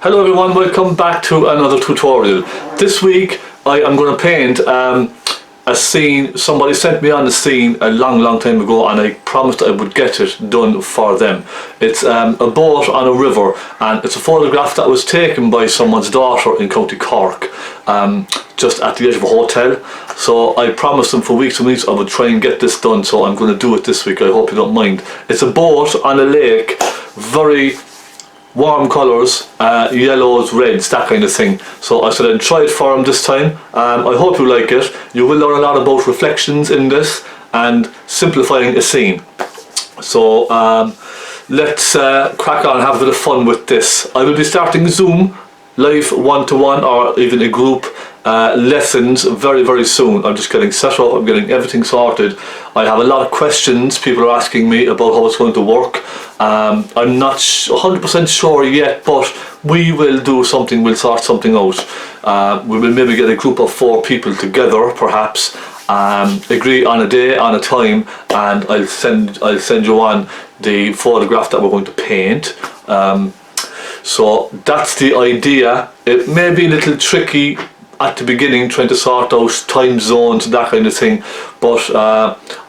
Hello everyone, welcome back to another tutorial. This week I am going to paint a scene. Somebody sent me on the scene a long time ago and I promised I would get it done for them. It's a boat on a river and it's a photograph that was taken by someone's daughter in County Cork, just at the edge of a hotel. So I promised them for weeks and weeks I would try and get this done, so I'm going to do it this week. I hope you don't mind. It's a boat on a lake, very warm colours, yellows, reds, that kind of thing. So I said I'd try it for him this time. I hope you like it. You will learn a lot about reflections in this and simplifying a scene. So let's crack on and have a bit of fun with this. I will be starting Zoom live one-to-one or even a group lessons very soon. I'm just getting set up, I'm getting everything sorted. I have a lot of questions people are asking me about how it's going to work. I'm not 100% sure yet, but we will do something, we'll sort something out. We will maybe get a group of 4 people together perhaps, agree on a day, on a time, and I'll send you on the photograph that we're going to paint. So that's the idea. It may be a little tricky at the beginning trying to sort out time zones, that kind of thing, but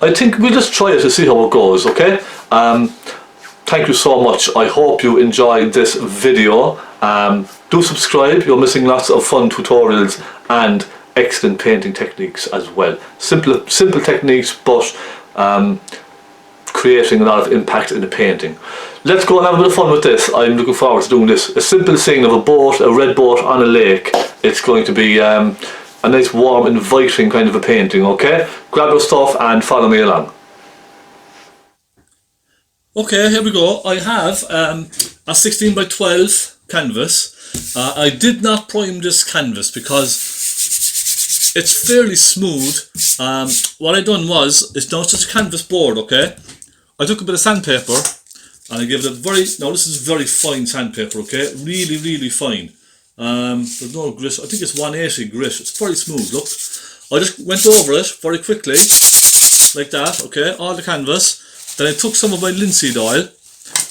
I think we'll just try it to see how it goes, okay? Thank you so much. I hope you enjoyed this video. Do subscribe, you're missing lots of fun tutorials and excellent painting techniques as well. Simple techniques, but creating a lot of impact in the painting. Let's go and have a bit of fun with this. I'm looking forward to doing this. A simple scene of a boat, a red boat on a lake. It's going to be a nice, warm, inviting kind of a painting, okay? Grab your stuff and follow me along. Okay, here we go. I have a 16 by 12 canvas. I did not prime this canvas because it's fairly smooth. What I done was, it's not just a canvas board, okay? I took a bit of sandpaper and I gave it a now this is very fine sandpaper, okay? Really fine. There's no grit. I think it's 180 grit. It's very smooth, look. I just went over it very quickly, like that, okay? All the canvas. Then I took some of my linseed oil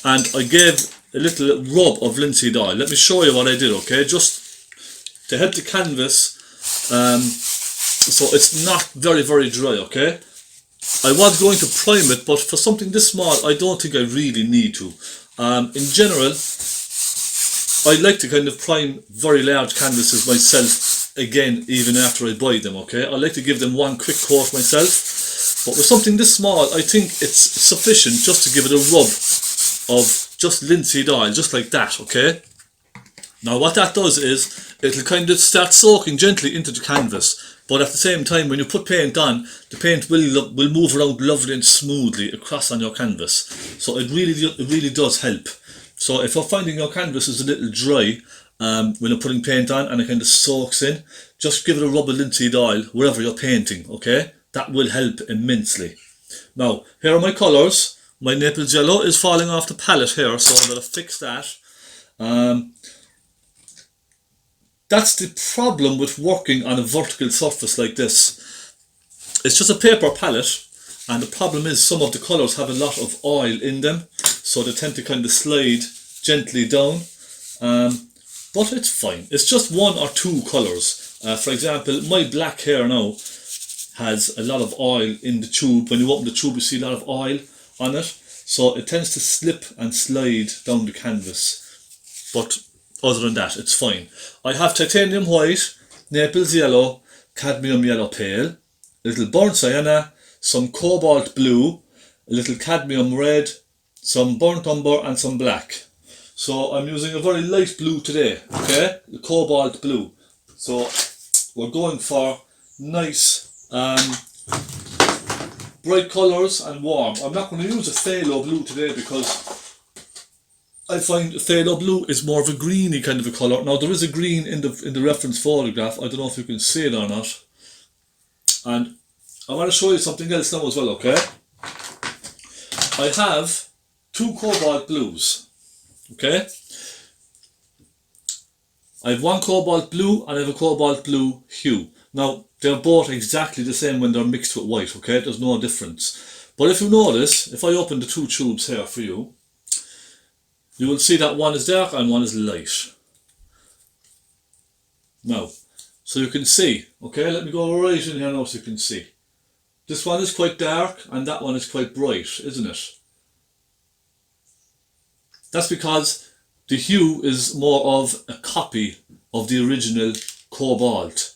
and I gave a little rub of linseed oil. Let me show you what I did, okay? Just to help the canvas, so it's not very dry, okay? I was going to prime it, but for something this small, I don't think I really need to. In general, I like to kind of prime very large canvases myself again, even after I buy them, okay? I like to give them one quick coat myself. But with something this small, I think it's sufficient just to give it a rub of just linseed oil, just like that, okay? Now what that does is, it'll kind of start soaking gently into the canvas. But at the same time, when you put paint on, the paint will move around lovely and smoothly across on your canvas. So it really does help. So if you're finding your canvas is a little dry when you're putting paint on and it kind of soaks in, just give it a rub of linseed oil wherever you're painting, okay? That will help immensely. Now, here are my colours. My Naples yellow is falling off the palette here, so I'm going to fix that. That's the problem with working on a vertical surface like this. It's just a paper palette, and the problem is some of the colours have a lot of oil in them, so they tend to kind of slide gently down. But it's fine. It's just 1 or 2 colours. For example, my black hair now has a lot of oil in the tube. When you open the tube, you see a lot of oil on it, so it tends to slip and slide down the canvas. But other than that, it's fine. I have titanium white, Naples yellow, cadmium yellow pale, a little burnt sienna, some cobalt blue, a little cadmium red, some burnt umber and some black. So I'm using a very light blue today, okay? The cobalt blue. So we're going for nice bright colours and warm. I'm not going to use a phaylo blue today because I find phaylo blue is more of a greeny kind of a colour. Now there is a green in the reference photograph. I don't know if you can see it or not. And I want to show you something else now as well, okay? I have 2 cobalt blues, okay? I have 1 cobalt blue and I have a cobalt blue hue. Now they're both exactly the same when they're mixed with white, okay? There's no difference. But if you notice, if I open the 2 tubes here for you, you will see that one is dark and one is light. Now, so you can see, okay, let me go right in here now so you can see. This one is quite dark and that one is quite bright, isn't it? That's because the hue is more of a copy of the original cobalt.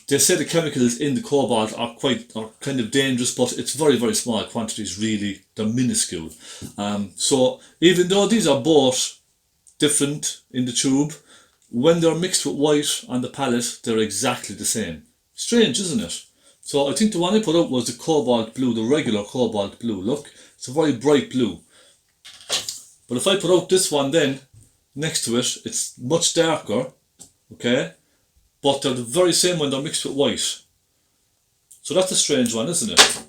They say the chemicals in the cobalt are kind of dangerous, but it's very, very small quantities really, they're minuscule. So even though these are both different in the tube, when they're mixed with white on the palette, they're exactly the same. Strange, isn't it? So I think the one I put out was the cobalt blue, the regular cobalt blue. Look, it's a very bright blue. But if I put out this one then, next to it, it's much darker, okay? But they're the very same when they're mixed with white. So that's a strange one, isn't it?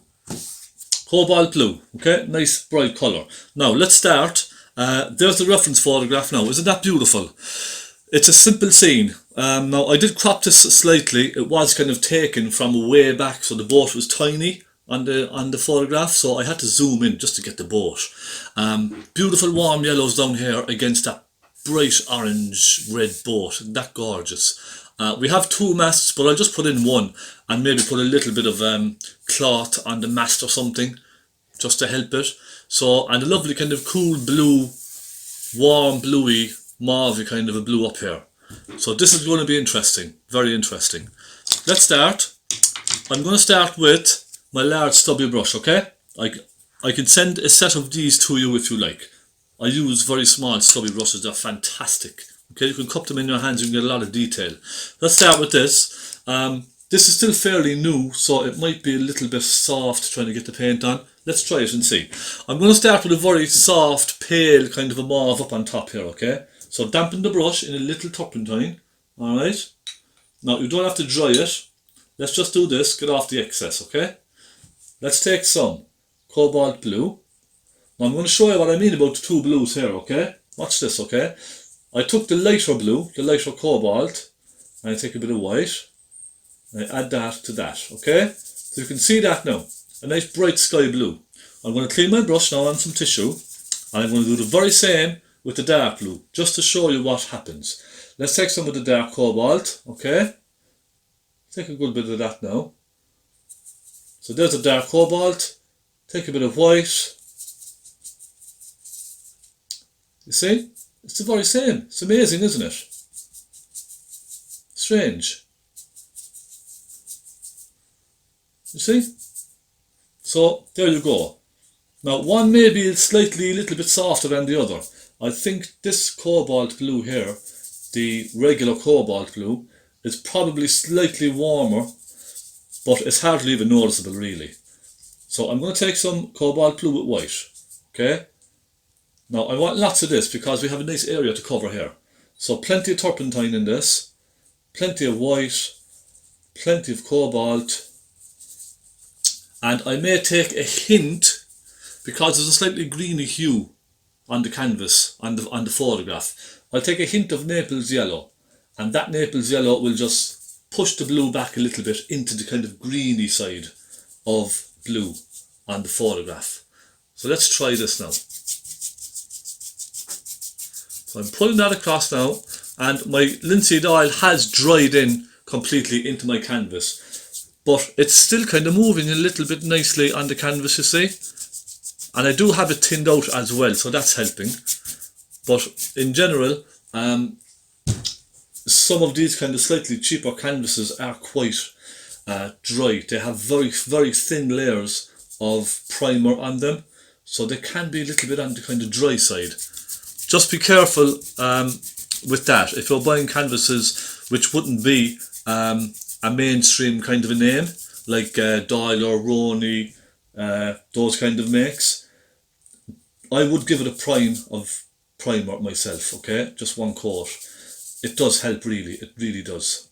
Cobalt blue, okay? Nice bright colour. Now, let's start. There's the reference photograph now. Isn't that beautiful? It's a simple scene. Now, I did crop this slightly. It was kind of taken from way back, so the boat was tiny on the photograph, so I had to zoom in just to get the boat. Beautiful warm yellows down here against that bright orange red boat. That gorgeous. We have two masts, but I'll just put in one and maybe put a little bit of cloth on the mast or something just to help it. So, and a lovely kind of cool blue, warm bluey, mauve kind of a blue up here. So this is going to be interesting, very interesting. Let's start. I'm going to start with my large stubby brush, okay? I can send a set of these to you if you like. I use very small stubby brushes, they're fantastic. Okay, you can cup them in your hands, you can get a lot of detail. Let's start with this. This is still fairly new, so it might be a little bit soft trying to get the paint on. Let's try it and see. I'm going to start with a very soft, pale kind of a mauve up on top here, okay? So dampen the brush in a little turpentine, alright? Now you don't have to dry it. Let's just do this, get off the excess, okay? Let's take some cobalt blue. Now I'm going to show you what I mean about the two blues here, okay? Watch this, okay? I took the lighter blue, the lighter cobalt, and I take a bit of white, and I add that to that, okay? So you can see that now, a nice bright sky blue. I'm going to clean my brush now on some tissue, and I'm going to do the very same with the dark blue, just to show you what happens. Let's take some of the dark cobalt, okay? Take a good bit of that now. So there's the dark cobalt, take a bit of white. You see? It's the very same. It's amazing, isn't it? Strange. You see? So, there you go. Now, one may be slightly a little bit softer than the other. I think this cobalt blue here, the regular cobalt blue, is probably slightly warmer, but it's hardly even noticeable really. So I'm going to take some cobalt blue with white, okay? Now I want lots of this because we have a nice area to cover here. So plenty of turpentine in this, plenty of white, plenty of cobalt, and I may take a hint, because there's a slightly greeny hue on the canvas, on the photograph. I'll take a hint of Naples yellow, and that Naples yellow will just push the blue back a little bit into the kind of greeny side of blue on the photograph. So let's try this now. So I'm pulling that across now, and my linseed oil has dried in completely into my canvas, but it's still kind of moving a little bit nicely on the canvas, you see, and I do have it tinned out as well, so that's helping. But in general, some of these kind of slightly cheaper canvases are quite dry. They have very, very thin layers of primer on them, so they can be a little bit on the kind of dry side. Just be careful with that. If you're buying canvases which wouldn't be a mainstream kind of a name, like Doyle or Roney, those kind of makes, I would give it a prime of primer myself, okay? Just one coat. It does help really, it really does.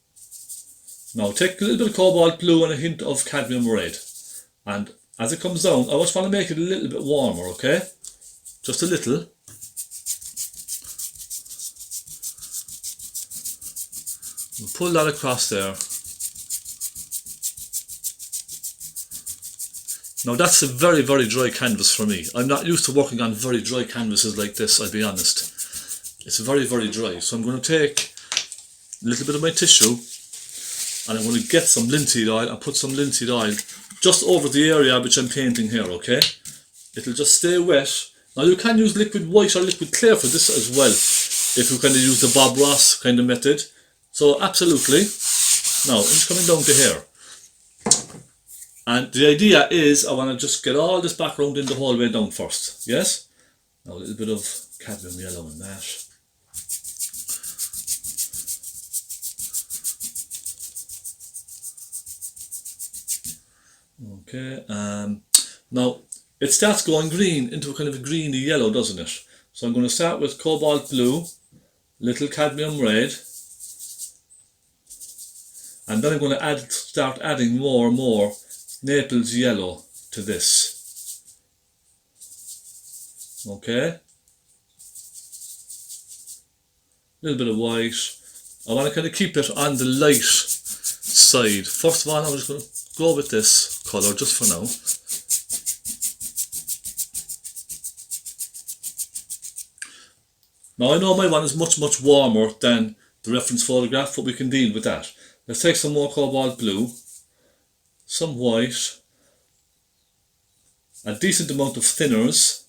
Now take a little bit of cobalt blue and a hint of cadmium red, and as it comes down, I just want to make it a little bit warmer, okay? Just a little. We'll pull that across there. Now that's a very, very dry canvas for me. I'm not used to working on very dry canvases like this, I'll be honest. It's very, very dry. So I'm going to take a little bit of my tissue, and I'm going to get some linseed oil and put some linseed oil just over the area which I'm painting here, okay? It'll just stay wet. Now you can use liquid white or liquid clear for this as well, if you kind of use the Bob Ross kind of method. So absolutely. Now I'm just coming down to here. And the idea is I want to just get all this background in the whole way down first, yes? Now a little bit of cadmium yellow in that. Okay, now it starts going green into a kind of a greeny yellow, doesn't it? So I'm going to start with cobalt blue, little cadmium red, and then I'm going to start adding more and more Naples yellow to this. Okay, a little bit of white. I want to kind of keep it on the light side. First of all, I'm just going to go with this colour just for now. Now I know my one is much warmer than the reference photograph, but we can deal with that. Let's take some more cobalt blue, some white, a decent amount of thinners,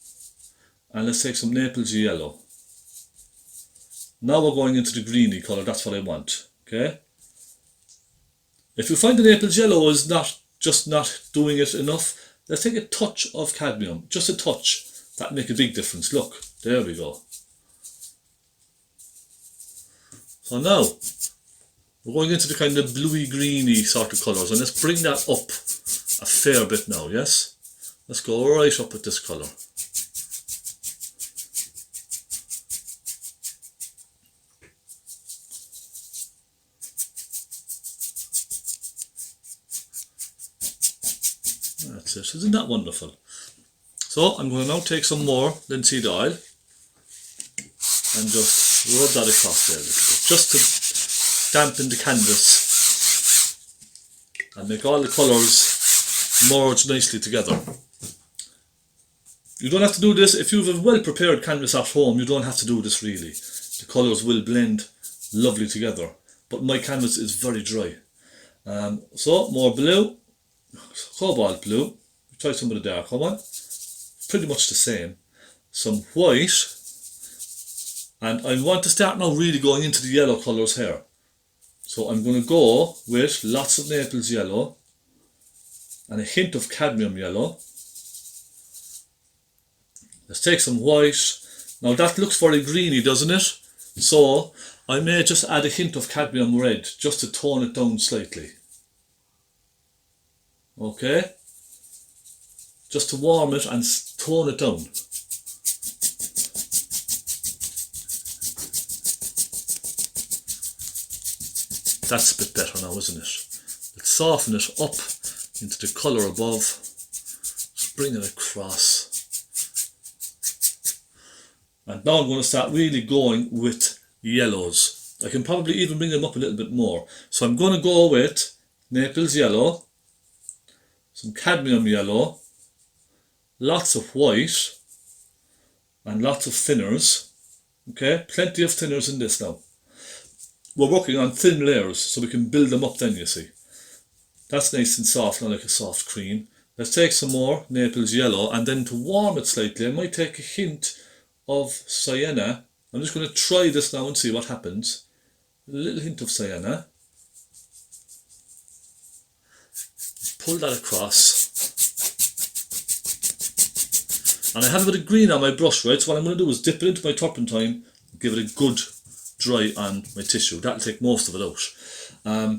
and let's take some Naples yellow. Now we're going into the greeny colour, that's what I want, okay? If you find the Naples yellow is not doing it enough, let's take a touch of cadmium, just a touch. That'll make a big difference. Look, there we go. So now we're going into the kind of bluey greeny sort of colours, and let's bring that up a fair bit now, yes? Let's go right up with this colour. That's it. Isn't that wonderful? So I'm going to now take some more linseed oil and just rub that across there a little bit, just to dampen the canvas and make all the colours merge nicely together. You don't have to do this if you have a well prepared canvas at home. You don't have to do this really. The colours will blend lovely together, but my canvas is very dry. So more blue, cobalt blue, try some of the darker one, pretty much the same, some white, and I want to start now really going into the yellow colours here. So I'm going to go with lots of Naples yellow and a hint of cadmium yellow. Let's take some white. Now that looks very greeny, doesn't it? So I may just add a hint of cadmium red just to tone it down slightly. Okay, just to warm it and tone it down. That's a bit better now, isn't it? Let's soften it up into the colour above. Just bring it across. And now I'm going to start really going with yellows. I can probably even bring them up a little bit more. So I'm going to go with Naples yellow, some cadmium yellow, lots of white, and lots of thinners. Okay, plenty of thinners in this now. We're working on thin layers so we can build them up then, you see. That's nice and soft, not like a soft cream. Let's take some more Naples yellow, and then to warm it slightly I might take a hint of sienna. I'm just going to try this now and see what happens. A little hint of sienna. Pull that across. And I have a bit of green on my brush, right? So what I'm going to do is dip it into my turpentine, give it a good dry on my tissue. That'll take most of it out.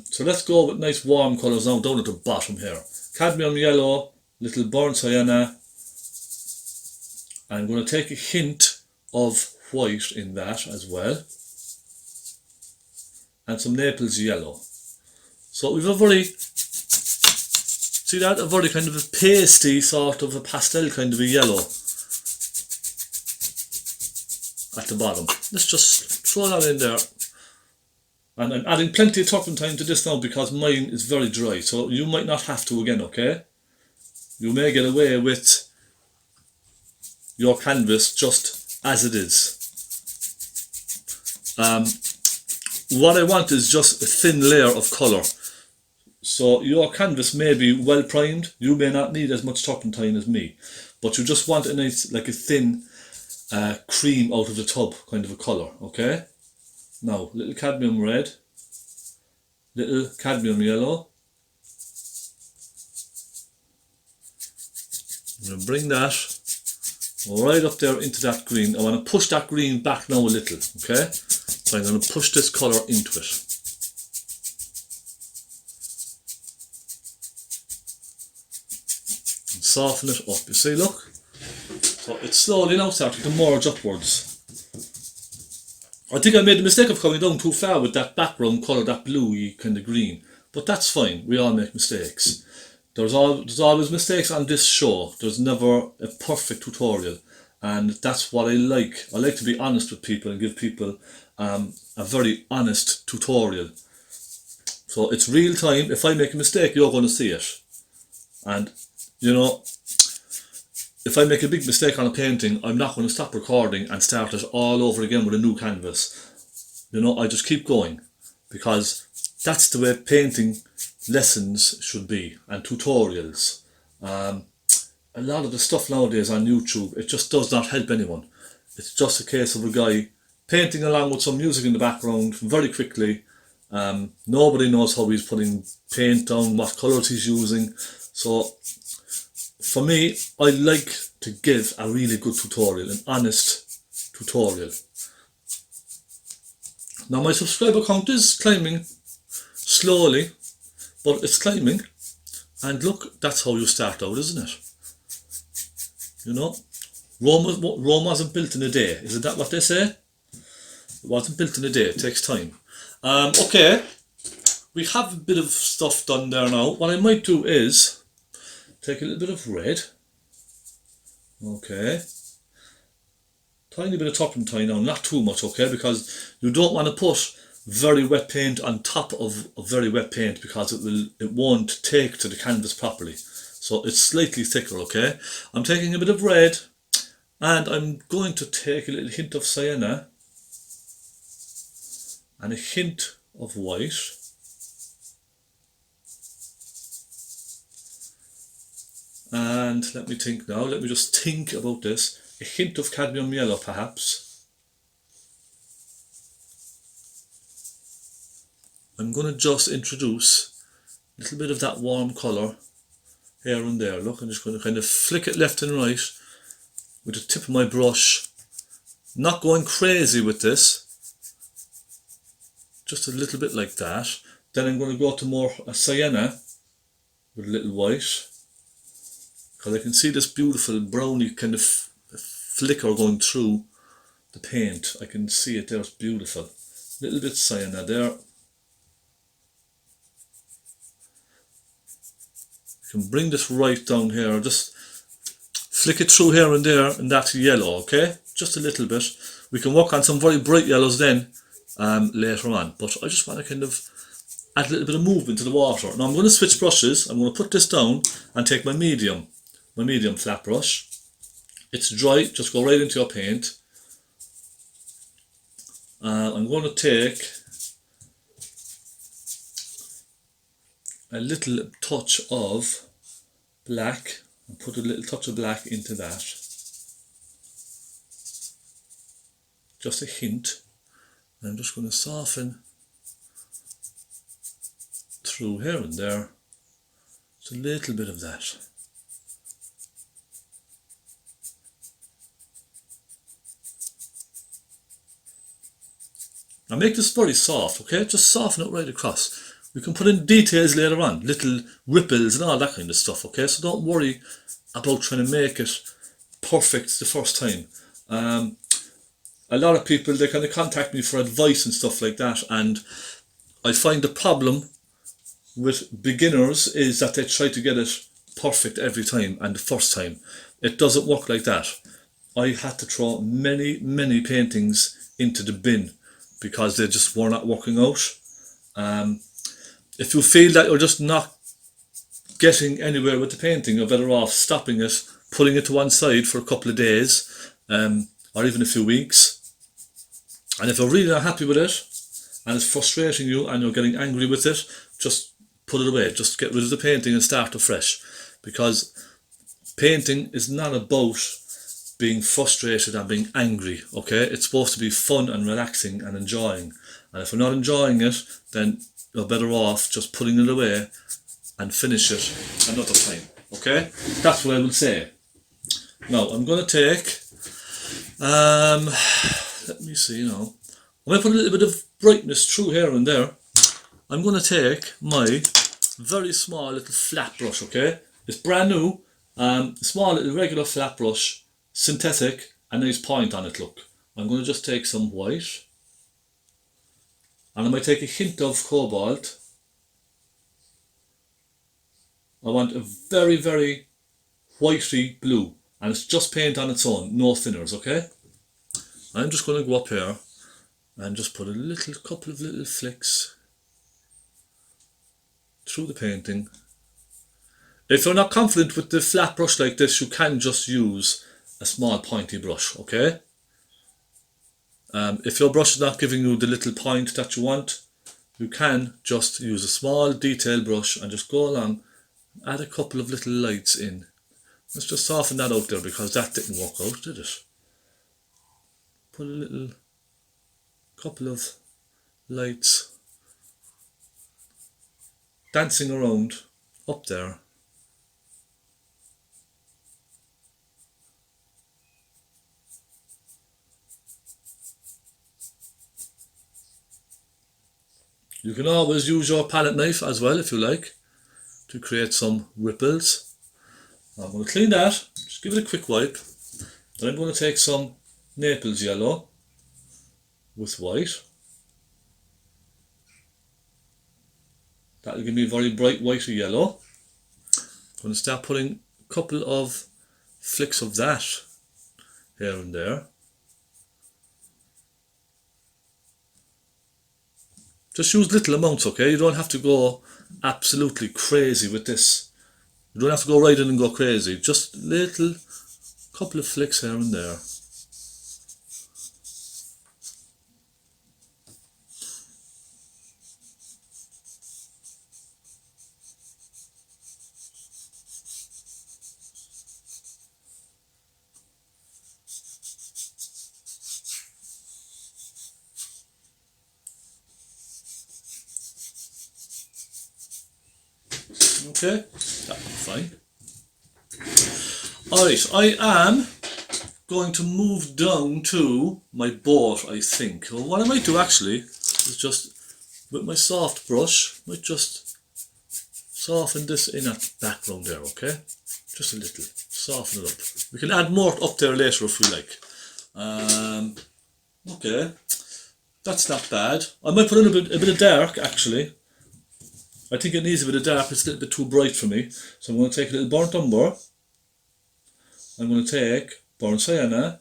So let's go with nice warm colours now down at the bottom here. Cadmium yellow, little burnt sienna. I'm going to take a hint of white in that as well. And some Naples yellow. So we've a very, see that? A very kind of a pasty sort of a pastel kind of a yellow at the bottom. Let's just throw that in there. And I'm adding plenty of turpentine to this now because mine is very dry. So you might not have to again, okay? You may get away with your canvas just as it is. what I want is just a thin layer of colour. So your canvas may be well primed, you may not need as much turpentine as me, but you just want a nice, like a thin cream out of the tub kind of a colour, okay? Now, little cadmium red, little cadmium yellow. I'm going to bring that right up there into that green. I want to push that green back now a little, okay? So I'm going to push this colour into it. And soften it up, you see, look? So it's slowly now starting to merge upwards. I think I made the mistake of coming down too far with that background colour, that bluey kind of green. But that's fine, we all make mistakes. There's always mistakes on this show. There's never a perfect tutorial. And that's what I like. I like to be honest with people and give people a very honest tutorial. So it's real time. If I make a mistake, you're going to see it. And, you know, if I make a big mistake on a painting, I'm not going to stop recording and start it all over again with a new canvas. You know, I just keep going, because that's the way painting lessons should be, and tutorials. A lot of the stuff nowadays on YouTube, it just does not help anyone. It's just a case of a guy painting along with some music in the background very quickly. Nobody knows how he's putting paint down, what colours he's using. So for me, I like to give a really good tutorial, an honest tutorial. Now my subscriber count is climbing slowly, but it's climbing. And look, that's how you start out, isn't it? You know, Rome wasn't built in a day. Isn't that what they say? It wasn't built in a day, it takes time. Okay, we have a bit of stuff done there now. What I might do is take a little bit of red. Okay. Tiny bit of turpentine now, not too much, okay, because you don't want to put very wet paint on top of very wet paint, because it won't take to the canvas properly. So it's slightly thicker, okay. I'm taking a bit of red, and I'm going to take a little hint of sienna and a hint of white. And let me think now, let me just think about this. A hint of cadmium yellow perhaps. I'm going to just introduce a little bit of that warm colour here and there. Look, I'm just going to kind of flick it left and right with the tip of my brush. Not going crazy with this, just a little bit like that. Then I'm going to go to more a sienna with a little white, because I can see this beautiful browny kind of flicker going through the paint. I can see it there, it's beautiful. Little bit sienna there. You can bring this right down here, just flick it through here and there, and that's yellow, okay? Just a little bit. We can work on some very bright yellows then later on, but I just want to kind of add a little bit of movement to the water. Now I'm going to switch brushes. I'm going to put this down and take my medium flat brush. It's dry, just go right into your paint. I'm going to take a little touch of black and put a little touch of black into that. Just a hint. I'm just going to soften through here and there. Just a little bit of that. Now make this very soft, okay? Just soften it right across. We can put in details later on, little ripples and all that kind of stuff, okay? So don't worry about trying to make it perfect the first time. A lot of people, they kind of contact me for advice and stuff like that, and I find the problem with beginners is that they try to get it perfect every time, and the first time. It doesn't work like that. I had to throw many paintings into the bin because they just were not working out. If you feel that you're just not getting anywhere with the painting, you're better off stopping it, putting it to one side for a couple of days, or even a few weeks. And if you're really not happy with it, and it's frustrating you and you're getting angry with it, just put it away. Just get rid of the painting and start afresh. Because painting is not about being frustrated and being angry, okay? It's supposed to be fun and relaxing and enjoying. And if you're not enjoying it, then you're better off just putting it away and finish it another time, okay? That's what I will say. Now, I'm going to take, let me see now. I'm going to put a little bit of brightness through here and there. I'm going to take my very small little flat brush, okay? It's brand new, small little regular flat brush, synthetic, a nice point on it, look. I'm going to just take some white, and I might take a hint of cobalt. I want a very, very whitey blue, and it's just paint on its own, no thinners, okay? I'm just going to go up here and just put a couple of little flicks through the painting. If you're not confident with the flat brush like this, you can just use a small pointy brush, okay? If your brush is not giving you the little point that you want, you can just use a small detail brush and just go along, add a couple of little lights in. Let's just soften that out there because that didn't work out, did it? Put a couple of lights dancing around up there. You can always use your palette knife as well if you like to create some ripples. I'm going to clean that, just give it a quick wipe. Then I'm going to take some Naples yellow with white. That'll give me a very bright white yellow. I'm going to start putting a couple of flicks of that here and there. Just use little amounts, okay? You don't have to go absolutely crazy with this. You don't have to go right in and go crazy. Just little couple of flicks here and there. Okay, that's fine. Alright, I am going to move down to my boat, I think. Well, what I might do actually is just, with my soft brush, might just soften this in at the background there, okay? Just a little, soften it up. We can add more up there later if we like. Okay, that's not bad. I might put in a bit of dark actually. I think it needs a bit of dark, it's a little bit too bright for me. So I'm going to take a little burnt umber. I'm going to take burnt sienna.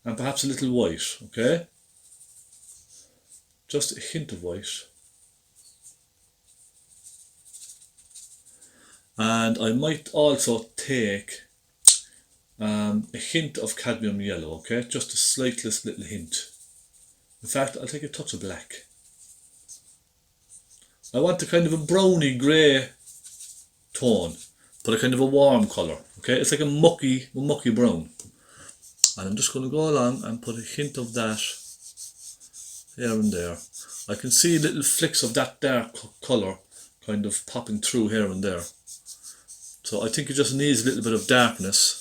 And perhaps a little white, okay? Just a hint of white. And I might also take a hint of cadmium yellow, okay? Just a slightest little hint. In fact, I'll take a touch of black. I want a kind of a browny grey tone, but a kind of a warm colour, okay? It's like a mucky brown. And I'm just going to go along and put a hint of that here and there. I can see little flicks of that dark colour kind of popping through here and there. So I think it just needs a little bit of darkness.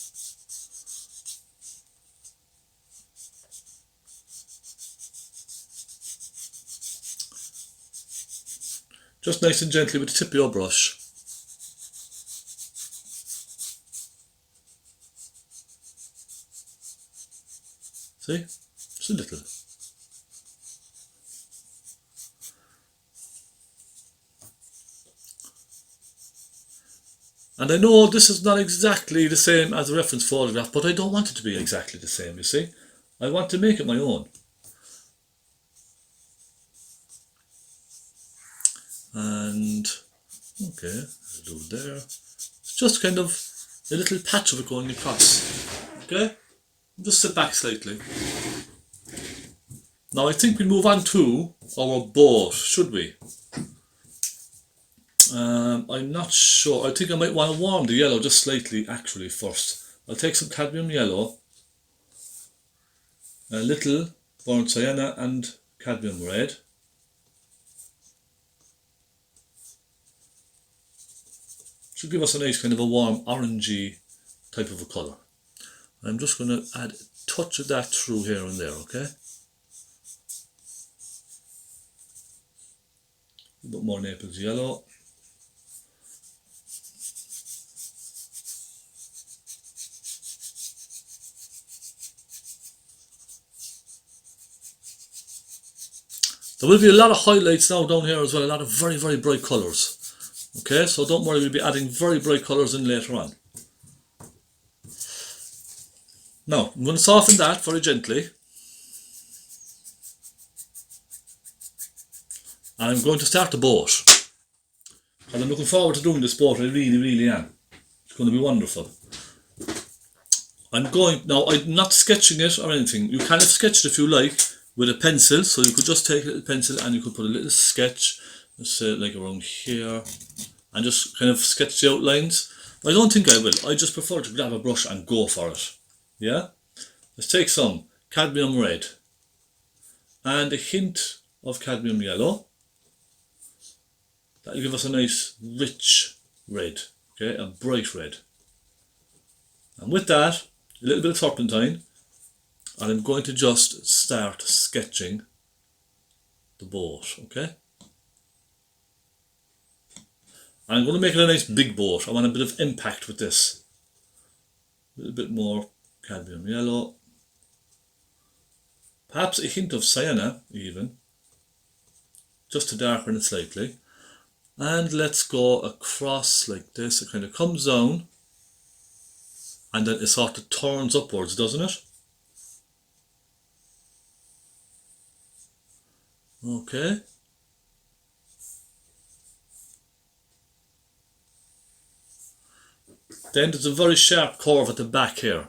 Just nice and gently with the tip of your brush. See? Just a little. And I know this is not exactly the same as the reference photograph, but I don't want it to be exactly the same, you see. I want to make it my own. And okay, I'll do it there. It's just kind of a little patch of it going across. Okay, just sit back slightly. Now I think we'll move on to our boat, should we? I'm not sure. I think I might want to warm the yellow just slightly actually first. I'll take some cadmium yellow, a little burnt sienna and cadmium red. Should give us a nice kind of a warm orangey type of a colour. I'm just going to add a touch of that through here and there, okay? A bit more Naples yellow. There will be a lot of highlights now down here as well, a lot of very, very bright colours. Okay, so don't worry, we'll be adding very bright colours in later on. Now, I'm going to soften that very gently. And I'm going to start the boat. And I'm looking forward to doing this boat, I really, really am. It's going to be wonderful. I'm not sketching it or anything. You can have sketched if you like with a pencil, so you could just take a little pencil and you could put a little sketch, let's say like around here, and just kind of sketch the outlines. I don't think I will. I just prefer to grab a brush and go for it. Yeah? Let's take some cadmium red and a hint of cadmium yellow. That'll give us a nice rich red, okay, a bright red. And with that, a little bit of turpentine, and I'm going to just start sketching the boat, okay? And I'm going to make it a nice big boat. I want a bit of impact with this. A little bit more cadmium yellow. Perhaps a hint of sienna even, just to darken it slightly. And let's go across like this. It kind of comes down and then it sort of turns upwards, doesn't it? Okay. Then there's a very sharp curve at the back here.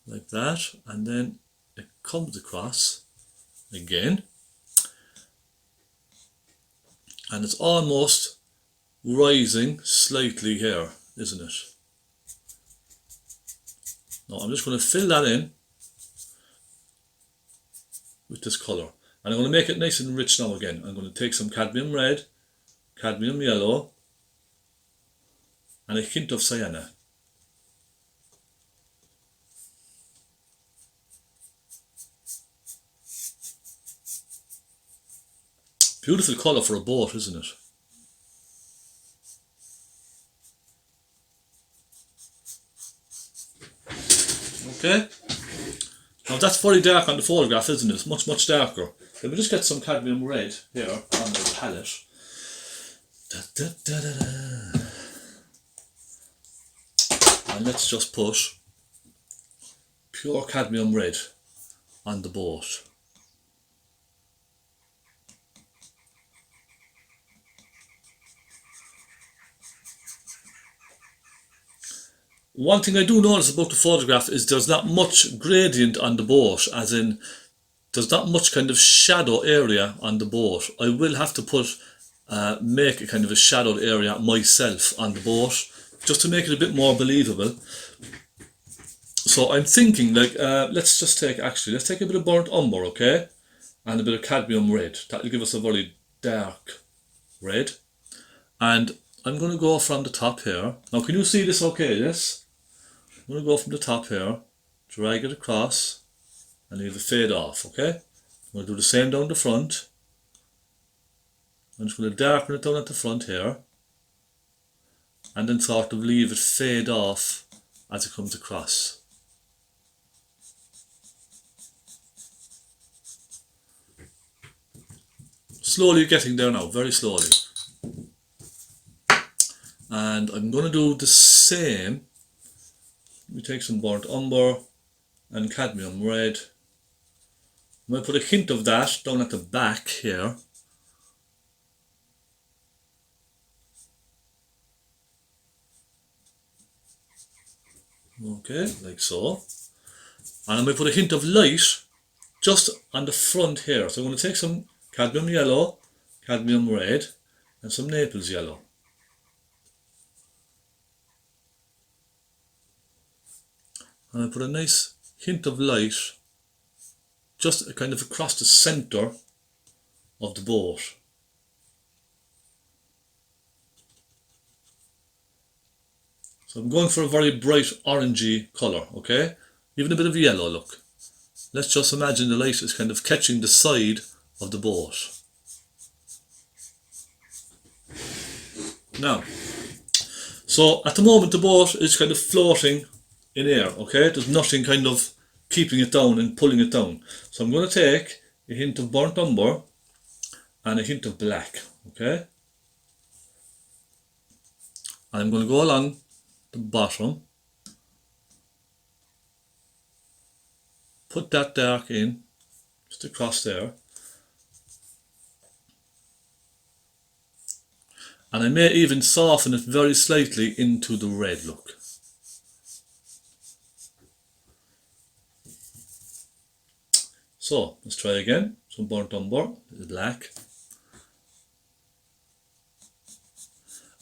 Like that. And then it comes across again. And it's almost rising slightly here, isn't it? Now I'm just going to fill that in with this colour. And I'm going to make it nice and rich now again. I'm going to take some cadmium red, cadmium yellow, and a hint of sienna. Beautiful colour for a boat, isn't it? Okay. Now that's very dark on the photograph, isn't it? It's much, much darker. Let me just get some cadmium red here on the palette. Da, da, da, da, da. And let's just put pure cadmium red on the boat. One thing I do notice about the photograph is there's not much gradient on the boat, as in there's not much kind of shadow area on the boat. I will have to make a kind of a shadowed area myself on the boat, just to make it a bit more believable. So I'm thinking like, let's take a bit of burnt umber, okay? And a bit of cadmium red. That'll give us a very dark red. And I'm going to go from the top here. Now can you see this okay, yes? I'm going to go from the top here, drag it across, and leave it fade off, okay? I'm going to do the same down the front. I'm just going to darken it down at the front here, and then sort of leave it fade off as it comes across. Slowly getting there now, very slowly. And I'm going to do the same. We take some burnt umber and cadmium red. I'm going to put a hint of that down at the back here. Okay, like so. And I'm going to put a hint of light just on the front here. So I'm going to take some cadmium yellow, cadmium red, and some Naples yellow. And I put a nice hint of light just kind of across the centre of the boat. So I'm going for a very bright orangey colour, okay? Even a bit of yellow, look. Let's just imagine the light is kind of catching the side of the boat. Now, so at the moment the boat is kind of floating in air, okay? There's nothing kind of keeping it down and pulling it down. So I'm going to take a hint of burnt umber and a hint of black, okay? And I'm going to go along the bottom, put that dark in, just across there. And I may even soften it very slightly into the red look. So let's try again. Some burnt umber, the black.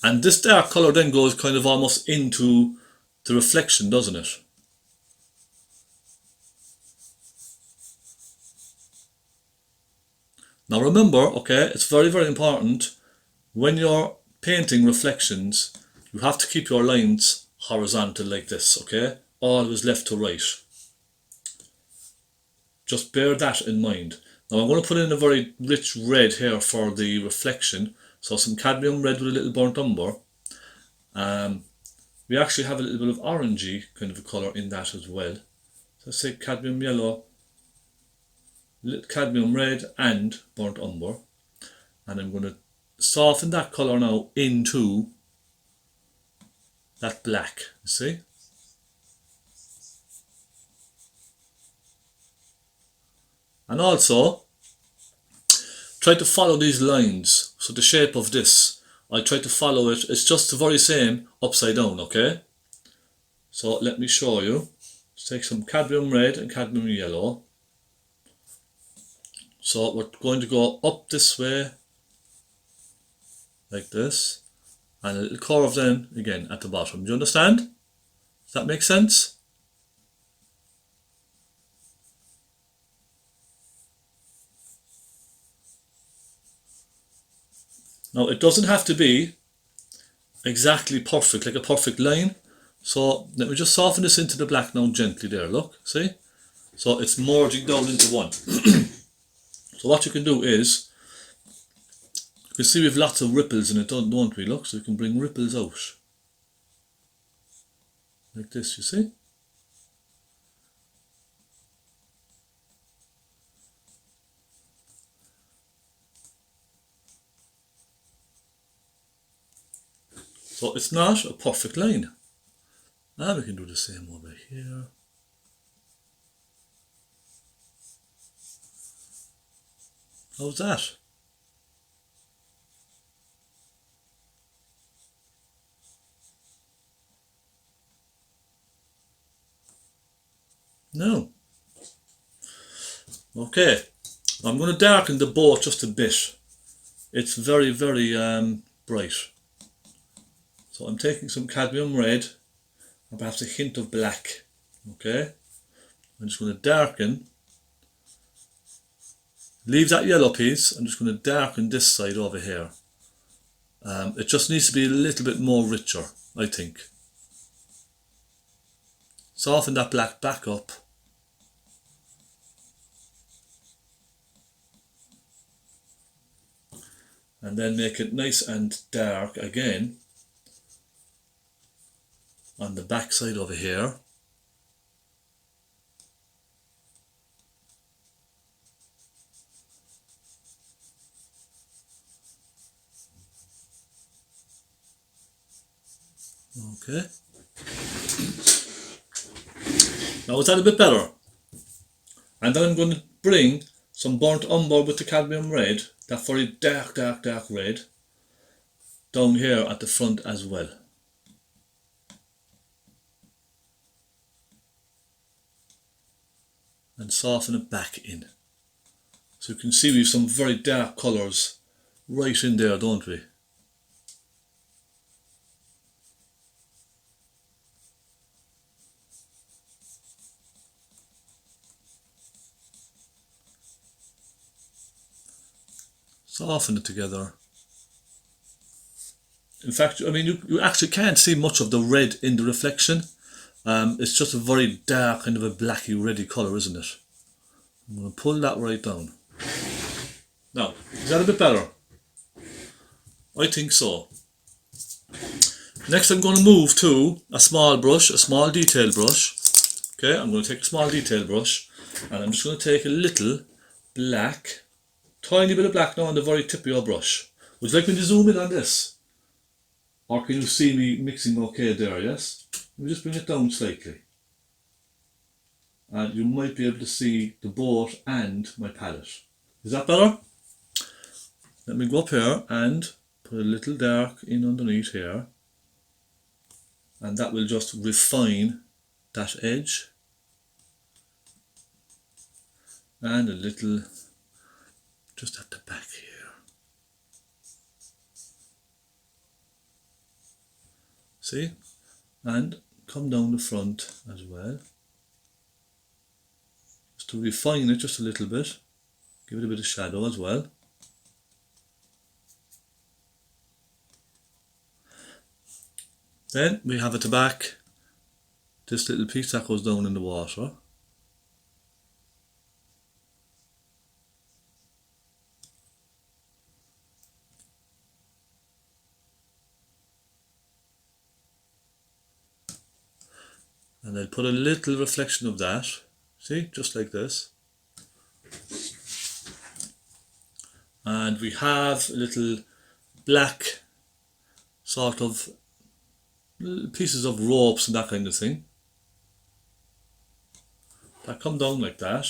And this dark colour then goes kind of almost into the reflection, doesn't it? Now remember, okay, it's very, very important when you're painting reflections, you have to keep your lines horizontal like this, okay? Always left to right. Just bear that in mind. Now I'm going to put in a very rich red here for the reflection. So some cadmium red with a little burnt umber. We actually have a little bit of orangey kind of a colour in that as well. So let's say cadmium yellow, little cadmium red and burnt umber. And I'm going to soften that colour now into that black, you see? And also, try to follow these lines. So the shape of this, I try to follow it. It's just the very same upside down, okay? So let me show you. Let's take some cadmium red and cadmium yellow. So we're going to go up this way, like this, and a little curve then again at the bottom. Do you understand? Does that make sense? Now it doesn't have to be exactly perfect, like a perfect line. So let me just soften this into the black now gently there, look, see? So it's merging down into one. So what you can do is, you can see we have lots of ripples in it, don't we? Look, so you can bring ripples out. Like this, you see? So it's not a perfect line. Now we can do the same over here. How's that? No. Okay, I'm going to darken the boat just a bit. It's very, very bright. So I'm taking some cadmium red and perhaps a hint of black. Okay, I'm just going to darken. Leave that yellow piece. I'm just going to darken this side over here. It just needs to be a little bit more richer, I think. Soften that black back up. And then make it nice and dark again on the back side over here. Okay. Now is that a bit better? And then I'm going to bring some burnt umber with the cadmium red, that very dark, dark, dark red, down here at the front as well. and soften it back in. So you can see we have some very dark colours right in there, don't we? Soften it together. In fact, I mean, you actually can't see much of the red in the reflection. It's just a very dark, kind of a blacky, reddy colour, isn't it? I'm going to pull that right down. Now, is that a bit better? I think so. Next I'm going to move to a small brush, a small detail brush. Okay, I'm going to take a small detail brush and I'm just going to take a little black, tiny bit of black now on the very tip of your brush. Would you like me to zoom in on this? Or can you see me mixing okay there, yes? Let me just bring it down slightly. And you might be able to see the boat and my palette. Is that better? Let me go up here and put a little dark in underneath here. And that will just refine that edge. And a little just at the back here. See? And come down the front as well. Just to refine it just a little bit. Give it a bit of shadow as well. Then we have at the back this little piece that goes down in the water. And I'll put a little reflection of that, see, just like this. And we have a little black sort of pieces of ropes and that kind of thing. That come down like that.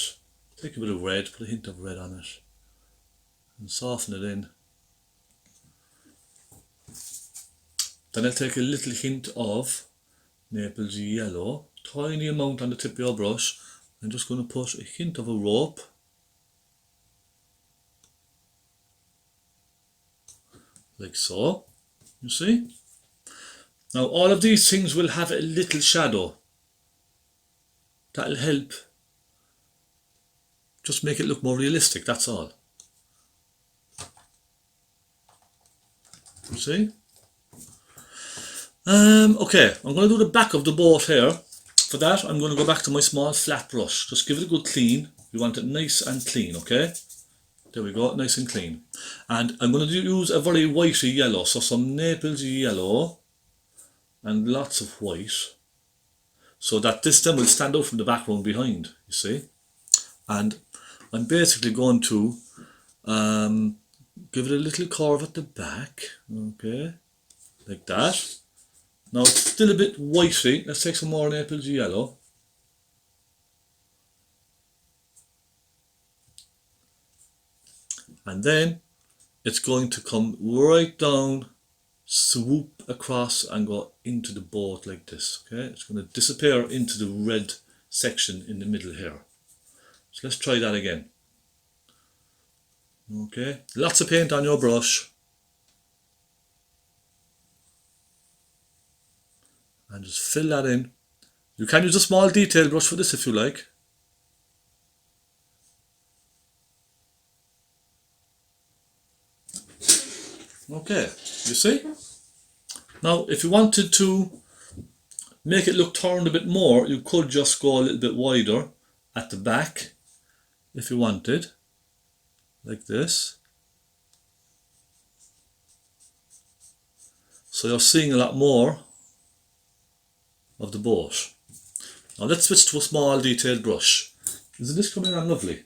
Take a bit of red, put a hint of red on it. And soften it in. Then I'll take a little hint of Naples yellow, tiny amount on the tip of your brush. I'm just going to put a hint of a rope. Like so, you see? Now all of these things will have a little shadow. That'll help just make it look more realistic, that's all. You see? Okay, I'm going to do the back of the boat here. For that, I'm going to go back to my small flat brush. Just give it a good clean. You want it nice and clean, okay? There we go, nice and clean. And I'm going to use a very whitey yellow, so some Naples yellow and lots of white, so that this then will stand out from the background behind, you see. And I'm basically going to give it a little curve at the back, okay, like that. Now it's still a bit whitey. Let's take some more Naples yellow. And then it's going to come right down, swoop across and go into the boat like this, okay? It's going to disappear into the red section in the middle here. So let's try that again. Okay, lots of paint on your brush. And just fill that in. You can use a small detail brush for this if you like. Okay, you see? Now if you wanted to make it look turned a bit more, you could just go a little bit wider at the back if you wanted, like this. So you're seeing a lot more of the boat. Now let's switch to a small detailed brush. Isn't this coming on lovely?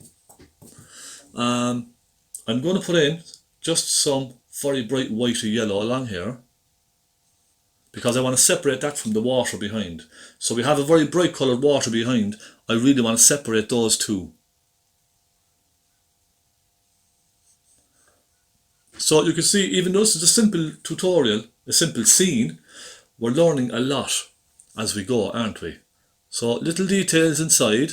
I'm going to put in just some very bright whitey yellow along here, because I want to separate that from the water behind. So we have a very bright coloured water behind. I really want to separate those two. So you can see, even though this is a simple tutorial, a simple scene, we're learning a lot as we go, aren't we? So little details inside,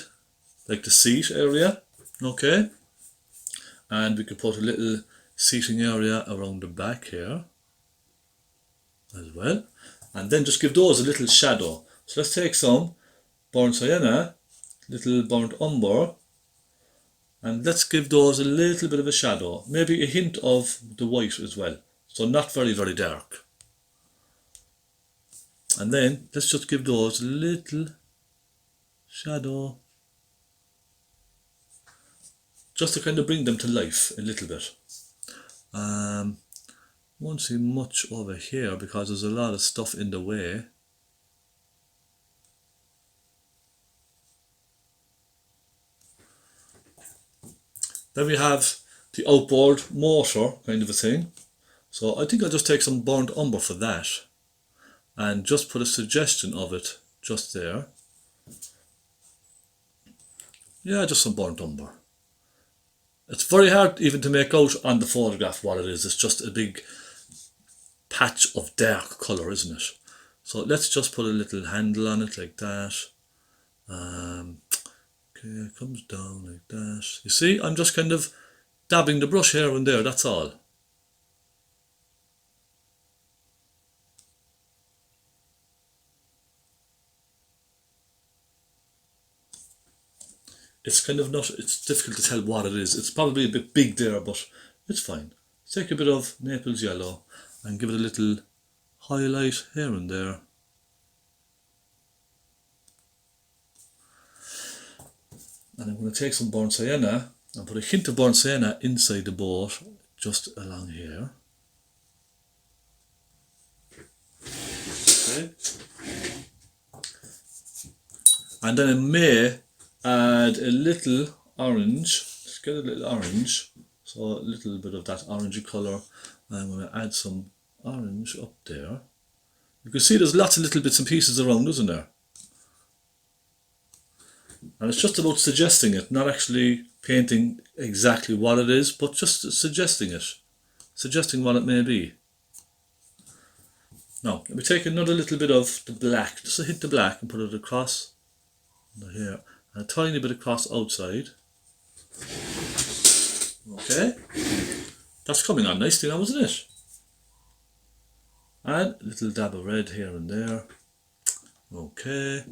like the seat area, okay? And we could put a little seating area around the back here as well. And then just give those a little shadow. So let's take some burnt sienna, little burnt umber, and let's give those a little bit of a shadow. Maybe a hint of the white as well. So not very, very dark. And then let's just give those a little shadow. Just to kind of bring them to life a little bit. Won't see much over here because there's a lot of stuff in the way. Then we have the outboard motor kind of a thing. So I think I'll just take some burnt umber for that and just put a suggestion of it just there. Yeah, just some burnt umber. It's very hard even to make out on the photograph what it is. It's just a big patch of dark colour, isn't it? So let's just put a little handle on it like that. Okay, it comes down like that. You see, I'm just kind of dabbing the brush here and there, that's all. It's kind of not, it's difficult to tell what it is. It's probably a bit big there, but it's fine. Take a bit of Naples yellow and give it a little highlight here and there. And I'm going to take some burnt sienna and put a hint of burnt sienna inside the boat, just along here. Okay. And then I may add a little orange. Let's get a little orange. So a little bit of that orangey colour. I'm going to add some orange up there. You can see there's lots of little bits and pieces around, isn't there? And it's just about suggesting it, not actually painting exactly what it is, but just suggesting it. Suggesting what it may be. Now, let me take another little bit of the black, just hit the black and put it across here. And a tiny bit across outside. Okay. That's coming on nicely now, isn't it? And a little dab of red here and there. Okay.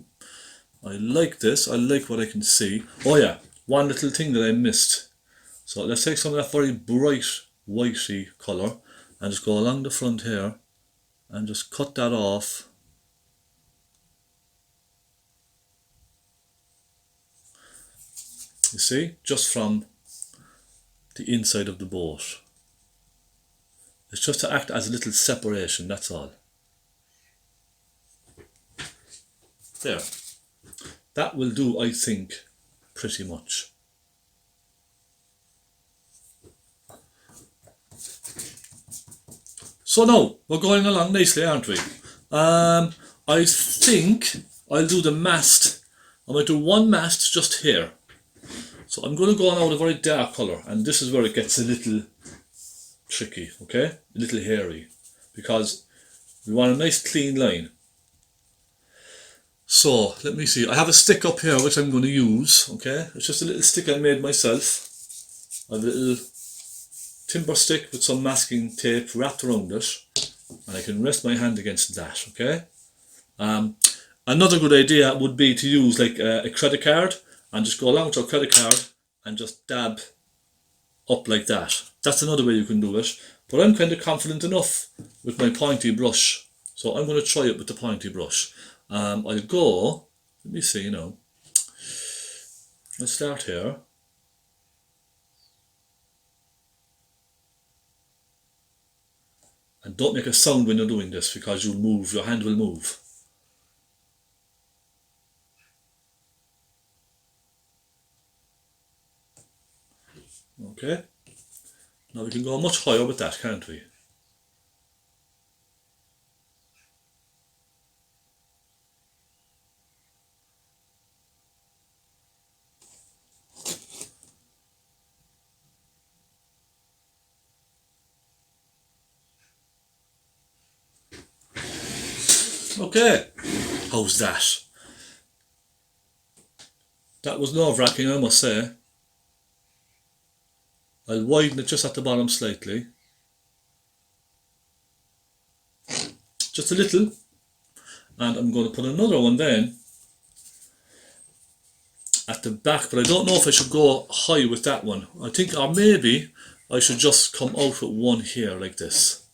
I like this. I like what I can see. Oh yeah, one little thing that I missed. So let's take some of that very bright whitey colour and just go along the front here and just cut that off. You see, just from the inside of the boat. It's just to act as a little separation, that's all. There. That will do, I think, pretty much. So now, we're going along nicely, aren't we? I think I'll do the mast. I'm going to do one mast just here. So I'm going to go on out a very dark colour, and this is where it gets a little tricky, okay? A little hairy, because we want a nice clean line. So, let me see, I have a stick up here which I'm going to use, okay? It's just a little stick I made myself. I have a little timber stick with some masking tape wrapped around it, and I can rest my hand against that, okay? Another good idea would be to use like a credit card and just go along with your credit card and just dab up like that. That's another way you can do it, but I'm kind of confident enough with my pointy brush, so I'm going to try it with the pointy brush. I'll go, let me see now, let's start here. And don't make a sound when you're doing this because you'll move, your hand will move. Okay, now we can go much higher with that, can't we? Okay, how's that? That was nerve-wracking, I must say. I'll widen it just at the bottom slightly. Just a little. And I'm going to put another one then at the back, but I don't know if I should go high with that one. I think, or maybe I should just come out with one here like this.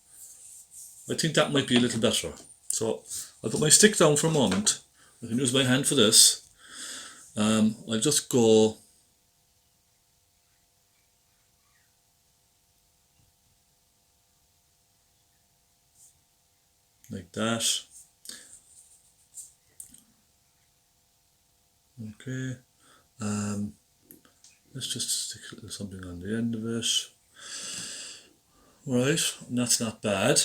I think that might be a little better. So I'll put my stick down for a moment. I can use my hand for this. I'll just go like that. Okay. Let's just stick a little something on the end of it. Right, and that's not bad.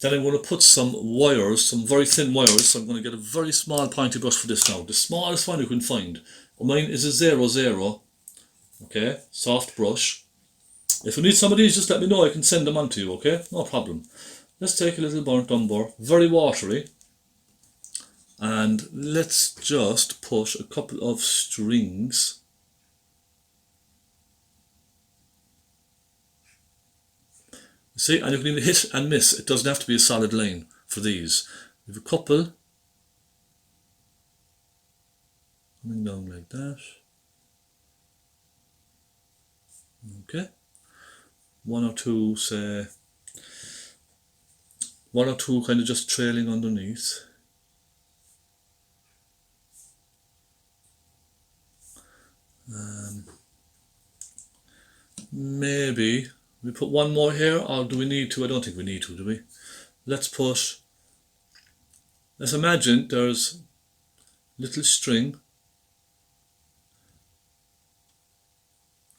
Then I'm going to put some wires, some very thin wires. So I'm going to get a very small pointy brush for this now. The smallest one you can find. Mine is a 00. Okay, soft brush. If you need some of these, just let me know. I can send them on to you, okay? No problem. Let's take a little burnt umber, very watery. And let's just put a couple of strings. See, and you can even hit and miss. It doesn't have to be a solid line for these. We have a couple coming down like that. Okay. One or two, say, one or two kind of just trailing underneath. Maybe we put one more here, or do we need to? I don't think we need to, do we? Let's imagine there's a little string,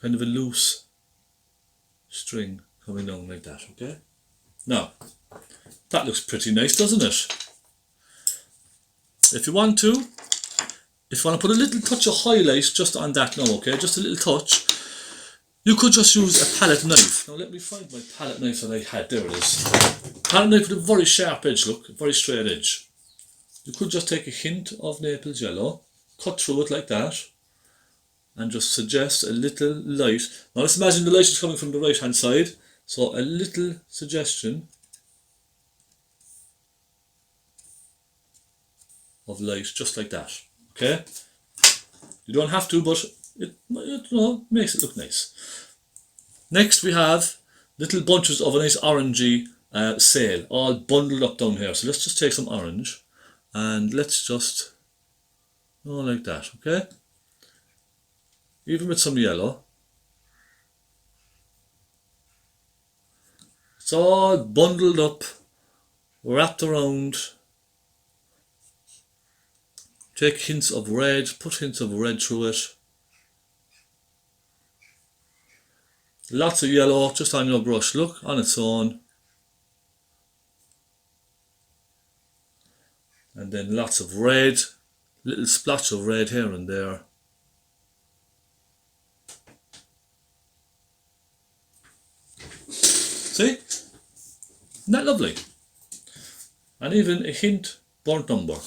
kind of a loose string coming down like that, okay? Now, that looks pretty nice, doesn't it? If you want to put a little touch of highlight just on that now, okay? Just a little touch. You could just use a palette knife. Now let me find my palette knife that I had. There it is. Palette knife with a very sharp edge, look, very straight edge. You could just take a hint of Naples yellow, cut through it like that, and just suggest a little light. Now let's imagine the light is coming from the right hand side, so a little suggestion of light, just like that, okay? You don't have to, but it makes it look nice. Next we have little bunches of a nice orangey sail, all bundled up down here. So let's just take some orange and let's just go like that, okay? Even with some yellow. It's all bundled up, wrapped around. Take hints of red, put hints of red through it. Lots of yellow just on your brush, look, on its own. And then lots of red, little splotch of red here and there. See? Isn't that lovely? And even a hint burnt umber.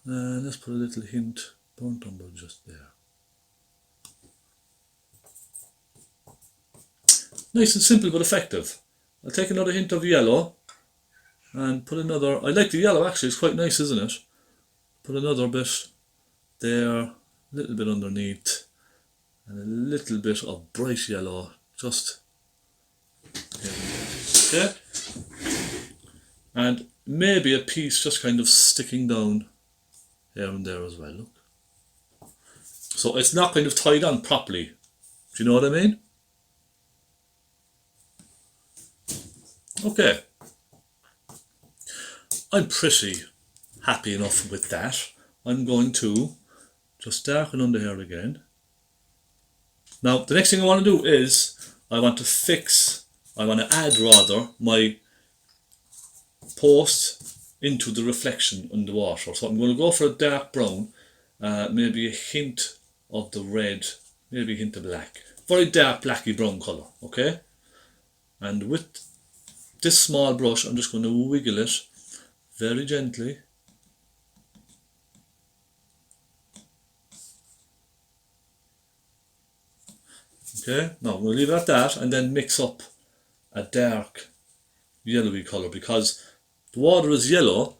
And let's put a little hint burnt umber just there. Nice and simple but effective. I'll take another hint of yellow and put another, I like the yellow actually, it's quite nice, isn't it? Put another bit there, a little bit underneath, and a little bit of bright yellow just here. Okay? And maybe a piece just kind of sticking down here and there as well, look. So it's not kind of tied on properly. Do you know what I mean? Okay. I'm pretty happy enough with that. I'm going to just darken under here again. Now the next thing I want to do is I want to add rather my post into the reflection in the water. So I'm going to go for a dark brown, maybe a hint of the red, maybe a hint of black. Very dark blacky brown colour, okay? And with this small brush I'm just going to wiggle it very gently Okay, now we'll leave it at that and then mix up a dark yellowy colour because the water is yellow,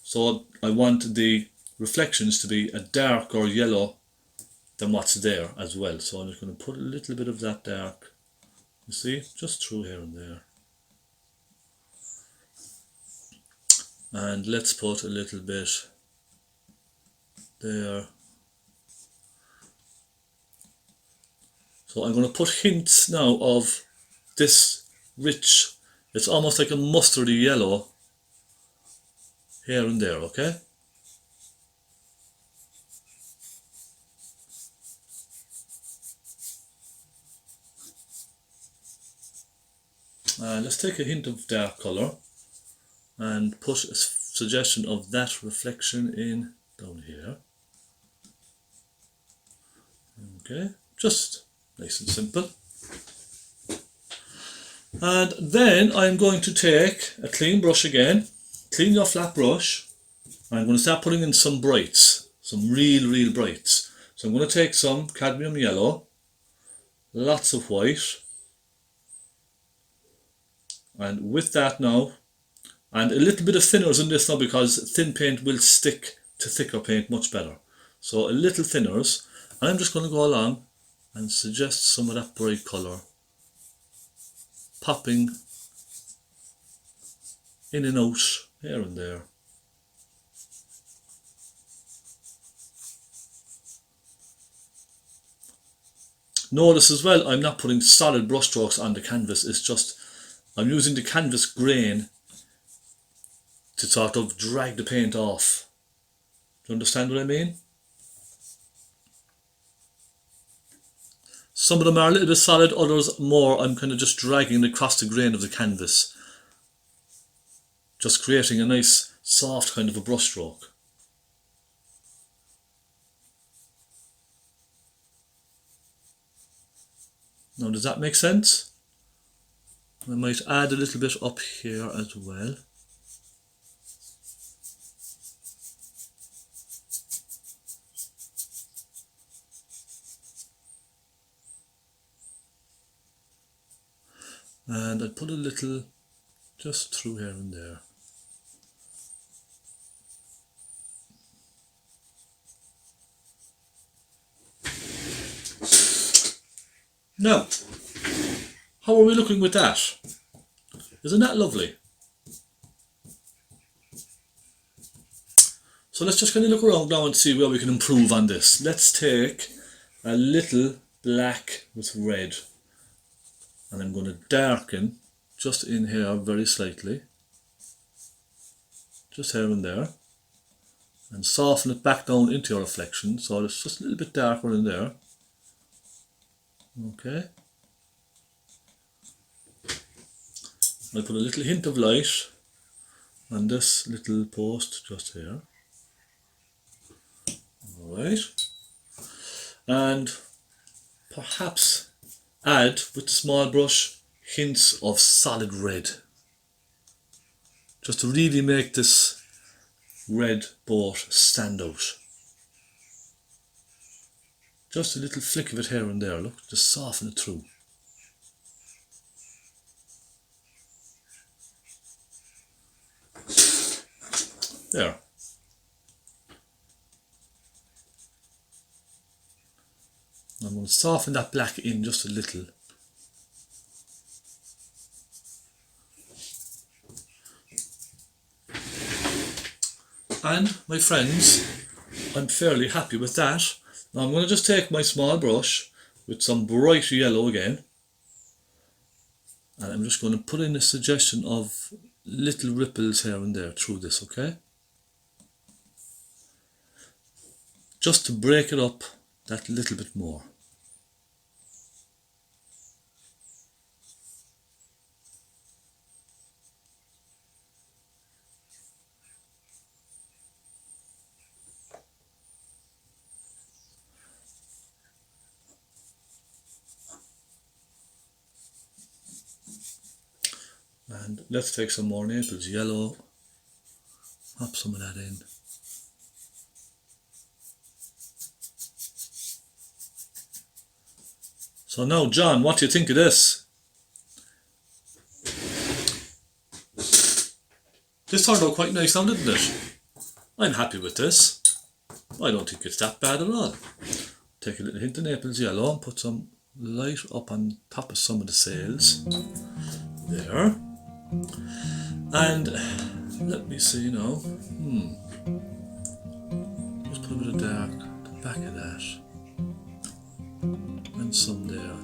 so I want the reflections to be a darker yellow than what's there as well. So I'm just going to put a little bit of that dark, you see, just through here and there. And let's put a little bit there. So I'm going to put hints now of this rich, it's almost like a mustardy yellow here and there, okay? Let's take a hint of dark colour and put a suggestion of that reflection in down here. Okay, just nice and simple. And then I'm going to take a clean brush again, clean your flat brush. I'm going to start putting in some brights, some real brights. So I'm going to take some cadmium yellow, lots of white, and with that now, and a little bit of thinners in this now because thin paint will stick to thicker paint much better. So a little thinners, and I'm just going to go along and suggest some of that bright colour popping in and out here and there. Notice as well I'm not putting solid brush strokes on the canvas, it's just I'm using the canvas grain to sort of drag the paint off. Do you understand what I mean? Some of them are a little bit solid, others more. I'm kind of just dragging across the grain of the canvas, just creating a nice soft kind of a brush stroke. Now does that make sense? I might add a little bit up here as well. And I'd put a little just through here and there. Now, how are we looking with that? Isn't that lovely? So let's just kind of look around now and see where we can improve on this. Let's take a little black with red. And I'm going to darken just in here very slightly, just here and there, and soften it back down into your reflection so it's just a little bit darker in there. Okay. I'll put a little hint of light on this little post just here. Alright. And perhaps add with the small brush hints of solid red, just to really make this red boat stand out. Just a little flick of it here and there, look, just soften it through. There. I'm going to soften that black in just a little. And my friends, I'm fairly happy with that. Now I'm going to just take my small brush with some bright yellow again, and I'm just going to put in a suggestion of little ripples here and there through this, okay? Just to break it up that little bit more. And let's take some more Naples yellow, pop some of that in. So So now, John, what do you think of this? This turned out quite nice now, didn't it? I'm happy with this. I don't think it's that bad at all. Take a little hint of Naples yellow and put some light up on top of some of the sails. There. And let me see now. Just put a bit of dark at the back of that. And some there.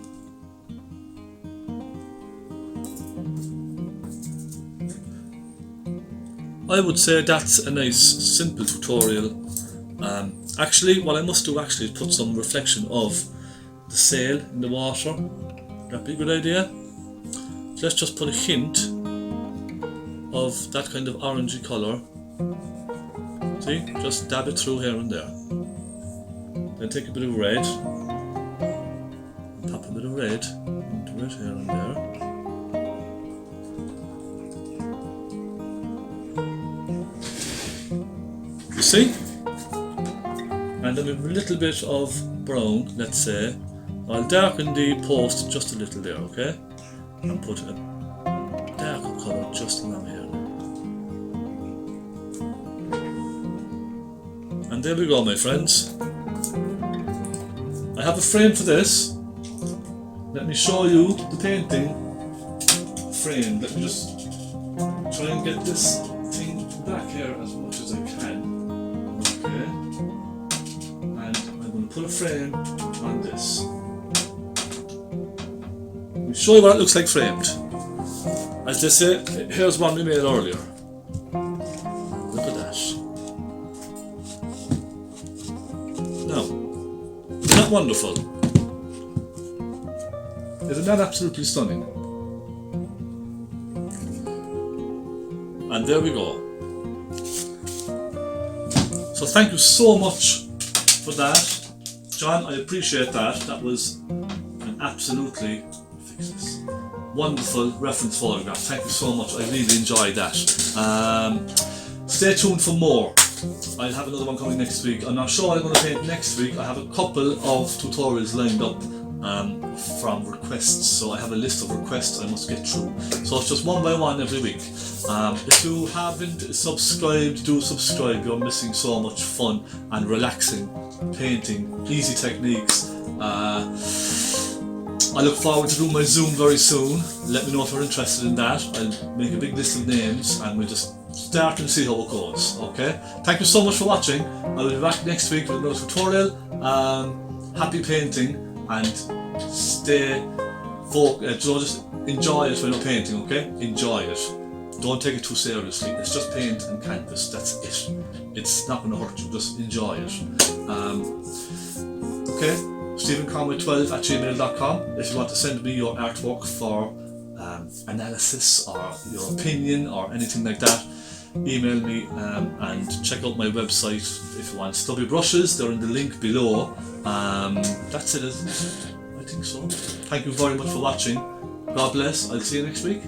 I would say that's a nice simple tutorial. Actually, what I must do is put some reflection of the sail in the water. That'd be a good idea. So let's just put a hint of that kind of orangey colour. See, just dab it through here and there. Then take a bit of red, pop a bit of red into it here and there. You see? And then a little bit of brown, let's say. I'll darken the post just a little there, okay? And put a darker colour just along here. And there we go, my friends. I have a frame for this. Let me show you the painting frame. Let me just try and get this thing back here as much as I can. Okay. And I'm going to put a frame on this. Let me show you what it looks like framed. As they say, here's one we made earlier. Look at that. Now, isn't that wonderful? Isn't that absolutely stunning? And there we go. So thank you so much for that, John. I appreciate that. That was an absolutely wonderful reference photograph. Thank you so much. I really enjoyed that. Stay tuned for more. I'll have another one coming next week. I'm not sure what I'm going to paint next week. I have a couple of tutorials lined up from requests, so I have a list of requests I must get through. So it's just one by one every week. If you haven't subscribed, do subscribe. You're missing so much fun and relaxing painting, easy techniques. I look forward to doing my Zoom very soon. Let me know if you're interested in that. I'll make a big list of names and we'll just start and see how it goes. Okay? Thank you so much for watching. I'll be back next week with another tutorial. Happy painting and stay focused. Just enjoy it when you're painting, okay? Enjoy it. Don't take it too seriously. It's just paint and canvas. That's it. It's not going to hurt you. Just enjoy it. Okay? StephenConway12@gmail.com if you want to send me your artwork for analysis or your opinion or anything like that. Email me and check out my website if you want stubby brushes. They're in the link below. That's it, isn't it? I think so. Thank you very much for watching. God bless. I'll see you next week.